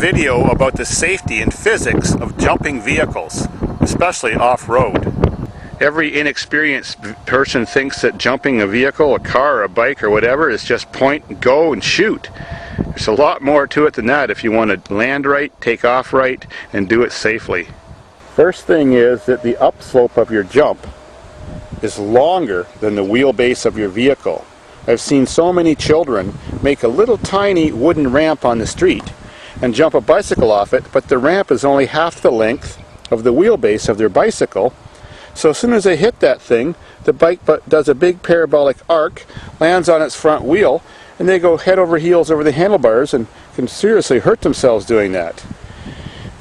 video about the safety and physics of jumping vehicles, especially off-road. Every inexperienced person thinks that jumping a vehicle, a car, or a bike, or whatever is just point and go and shoot. There's a lot more to it than that if you want to land right, take off right, and do it safely. First thing is that the upslope of your jump is longer than the wheelbase of your vehicle. I've seen so many children make a little tiny wooden ramp on the street and jump a bicycle off it, but the ramp is only half the length of the wheelbase of their bicycle. So as soon as they hit that thing, the bike does a big parabolic arc, lands on its front wheel, and they go head over heels over the handlebars and can seriously hurt themselves doing that.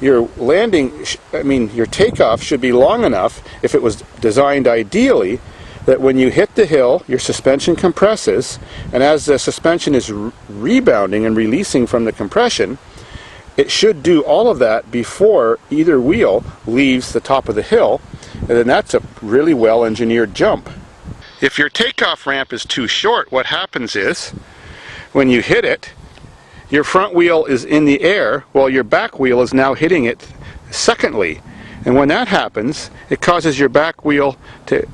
Your your takeoff should be long enough, if it was designed ideally, that when you hit the hill, your suspension compresses, and as the suspension is rebounding and releasing from the compression, it should do all of that before either wheel leaves the top of the hill, and then that's a really well engineered jump. If your takeoff ramp is too short, what happens is, when you hit it, your front wheel is in the air while your back wheel is now hitting it secondly. And when that happens, it causes your back wheel to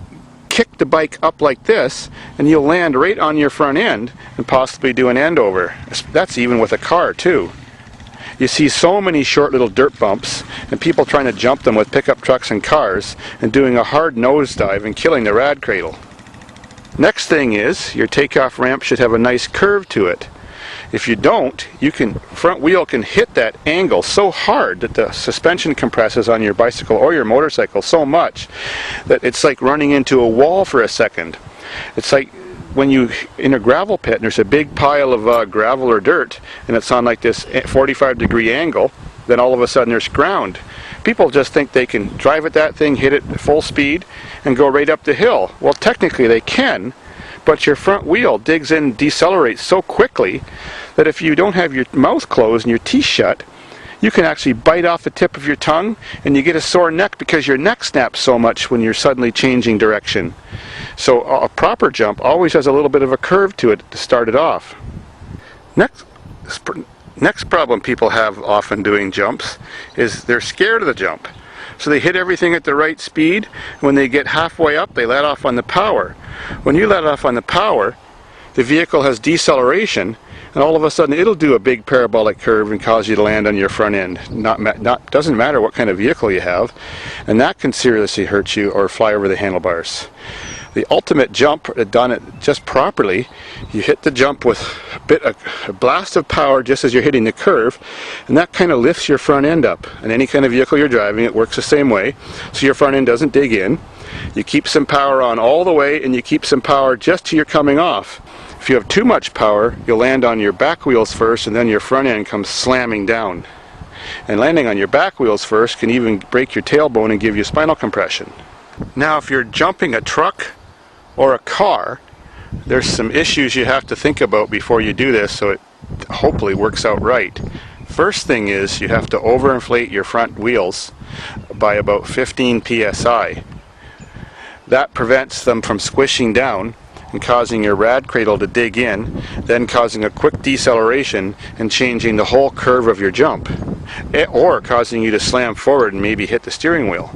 kick the bike up like this, and you'll land right on your front end and possibly do an end over. That's even with a car too. You see so many short little dirt bumps and people trying to jump them with pickup trucks and cars and doing a hard nosedive and killing the rad cradle. Next thing is, your takeoff ramp should have a nice curve to it. If you don't, front wheel can hit that angle so hard that the suspension compresses on your bicycle or your motorcycle so much that it's like running into a wall for a second. It's like when you in a gravel pit and there's a big pile of gravel or dirt and it's on like this 45-degree angle, then all of a sudden there's ground. People just think they can drive at that thing, hit it at full speed, and go right up the hill. Well, technically they can, but your front wheel digs in and decelerates so quickly that if you don't have your mouth closed and your teeth shut, you can actually bite off the tip of your tongue and you get a sore neck because your neck snaps so much when you're suddenly changing direction. So a proper jump always has a little bit of a curve to it to start it off. Next problem people have often doing jumps is they're scared of the jump. So they hit everything at the right speed. When they get halfway up, they let off on the power. When you let off on the power, the vehicle has deceleration, and all of a sudden it'll do a big parabolic curve and cause you to land on your front end. Doesn't matter what kind of vehicle you have, and that can seriously hurt you or fly over the handlebars. The ultimate jump, done it just properly, you hit the jump with a blast of power just as you're hitting the curve, and that kind of lifts your front end up. And any kind of vehicle you're driving, it works the same way, so your front end doesn't dig in. You keep some power on all the way, and you keep some power just till you're coming off. If you have too much power, you'll land on your back wheels first, and then your front end comes slamming down. And landing on your back wheels first can even break your tailbone and give you spinal compression. Now, if you're jumping a truck or a car, there's some issues you have to think about before you do this so it hopefully works out right. First thing is you have to overinflate your front wheels by about 15 psi. That prevents them from squishing down and causing your rad cradle to dig in, then causing a quick deceleration and changing the whole curve of your jump, or causing you to slam forward and maybe hit the steering wheel.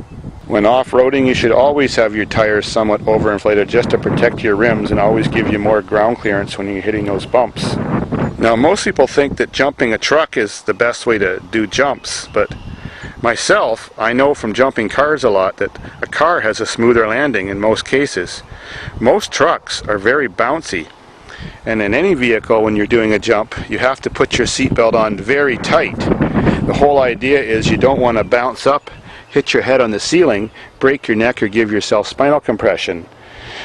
When off-roading, you should always have your tires somewhat overinflated just to protect your rims and always give you more ground clearance when you're hitting those bumps. Now, most people think that jumping a truck is the best way to do jumps, but myself, I know from jumping cars a lot that a car has a smoother landing in most cases. Most trucks are very bouncy, and in any vehicle when you're doing a jump, you have to put your seatbelt on very tight. The whole idea is you don't want to bounce up, hit your head on the ceiling, break your neck, or give yourself spinal compression.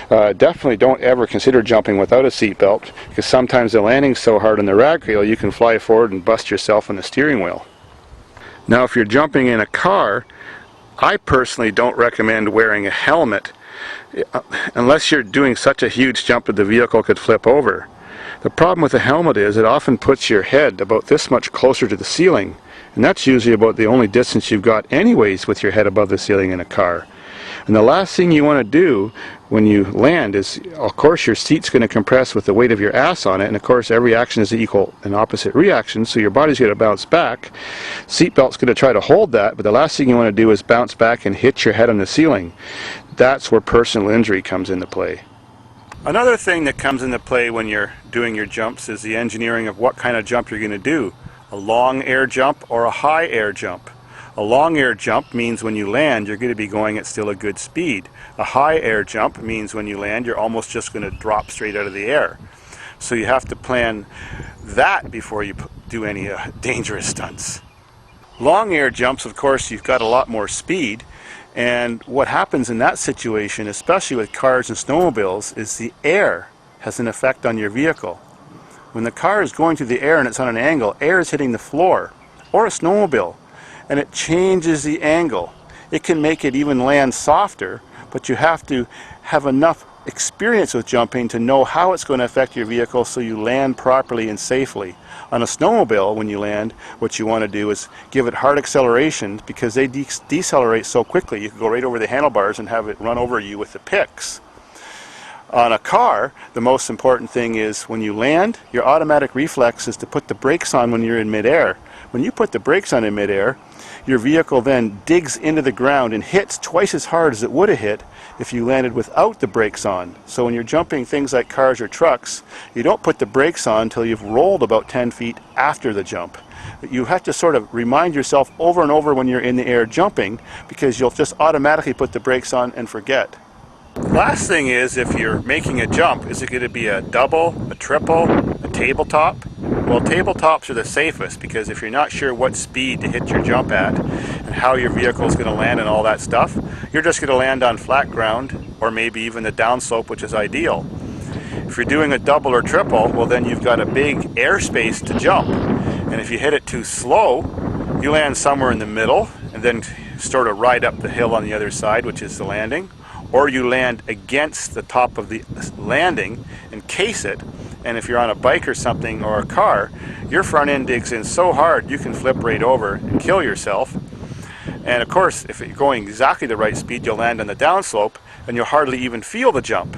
Definitely don't ever consider jumping without a seatbelt, because sometimes the landing's so hard on the rad cradle you can fly forward and bust yourself on the steering wheel. Now, if you're jumping in a car, I personally don't recommend wearing a helmet unless you're doing such a huge jump that the vehicle could flip over. The problem with a helmet is it often puts your head about this much closer to the ceiling, and that's usually about the only distance you've got anyways with your head above the ceiling in a car. And the last thing you want to do when you land is, of course, your seat's going to compress with the weight of your ass on it, and of course every action is equal and opposite reaction, so your body's going to bounce back. Seatbelt's going to try to hold that, but the last thing you want to do is bounce back and hit your head on the ceiling. That's where personal injury comes into play. Another thing that comes into play when you're doing your jumps is the engineering of what kind of jump you're going to do. A long air jump or a high air jump. A long air jump means when you land you're going to be going at still a good speed. A high air jump means when you land you're almost just going to drop straight out of the air. So you have to plan that before you do any dangerous stunts. Long air jumps, of course, you've got a lot more speed, and what happens in that situation, especially with cars and snowmobiles, is the air has an effect on your vehicle. When the car is going through the air and it's on an angle, air is hitting the floor, or a snowmobile, and it changes the angle. It can make it even land softer, but you have to have enough experience with jumping to know how it's going to affect your vehicle so you land properly and safely. On a snowmobile, when you land, what you want to do is give it hard acceleration, because they decelerate so quickly. You can go right over the handlebars and have it run over you with the picks. On a car, the most important thing is when you land, your automatic reflex is to put the brakes on when you're in midair. When you put the brakes on in midair, your vehicle then digs into the ground and hits twice as hard as it would have hit if you landed without the brakes on. So when you're jumping things like cars or trucks, you don't put the brakes on until you've rolled about 10 feet after the jump. You have to sort of remind yourself over and over when you're in the air jumping, because you'll just automatically put the brakes on and forget. Last thing is, if you're making a jump, is it going to be a double, a triple, a tabletop? Well, tabletops are the safest, because if you're not sure what speed to hit your jump at and how your vehicle is going to land and all that stuff, you're just going to land on flat ground, or maybe even the downslope, which is ideal. If you're doing a double or triple, well, then you've got a big airspace to jump, and if you hit it too slow, you land somewhere in the middle and then sort of ride up the hill on the other side, which is the landing, or you land against the top of the landing and case it. And if you're on a bike or something, or a car, your front end digs in so hard you can flip right over and kill yourself. And of course, if you're going exactly the right speed, you'll land on the downslope and you'll hardly even feel the jump.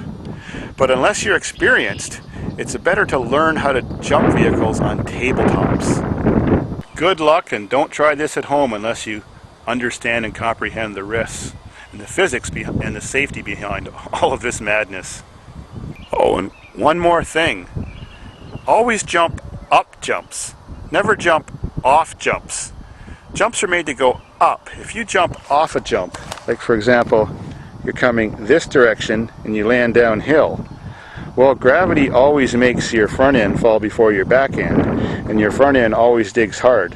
But unless you're experienced, it's better to learn how to jump vehicles on tabletops. Good luck, and don't try this at home unless you understand and comprehend the risks and the physics and the safety behind all of this madness. Oh, and one more thing. Always jump up jumps. Never jump off jumps. Jumps are made to go up. If you jump off a jump, like for example, you're coming this direction and you land downhill, well, gravity always makes your front end fall before your back end, and your front end always digs hard.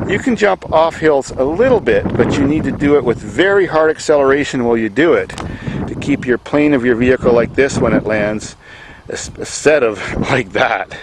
You can jump off hills a little bit, but you need to do it with very hard acceleration while you do it to keep your plane of your vehicle like this when it lands, instead of like that.